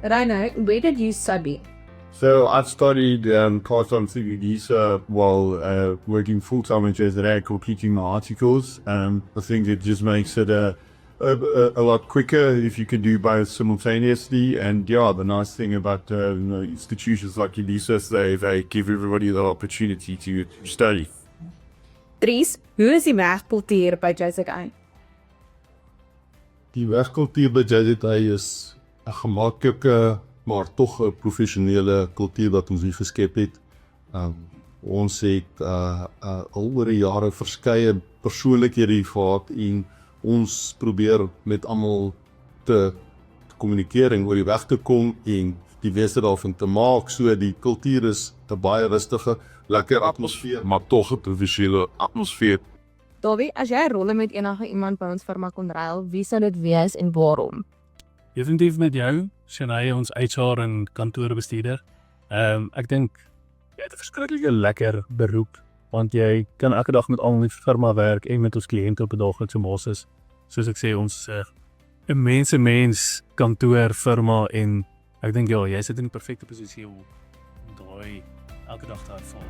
Reinhard, where did you study? So I studied part-time visa while working full-time at JZA, completing my articles. I think it just makes it a lot quicker if you can do both simultaneously. And yeah, the nice thing about institutions like UNISA is they give everybody the opportunity to study. Dries, hoe is die werkkultuur by JZA? Die werkkultuur by JZA is 'n gemaklike, maar tog 'n professionele kultuur wat ons hier geskep het. Ons het al oor die jare verskeie persoonlikhede hier gehad en ons probeer met almal te kommunikeer en oor die weg te kom en die beste daarvan te maak. So die kultuur is 'n baie rustige, lekker atmosfeer, maar tog 'n professionele atmosfeer. Davie, as jy rolle met enige iemand by ons firma kon ruil, wie sou dit wees en waarom? Definitief met jou, Shanae, ons HR en kantoorbestuurder. Ek dink jy het 'n verskriklike lekker beroep, want jy kan elke dag met almal in die firma werk en met ons kliënte op 'n daaglikse basis. Soos ek sê, ons 'n mens kantoor firma en ek dink ja, jy sit in die perfekte posisie om daai elke dag te ervaar.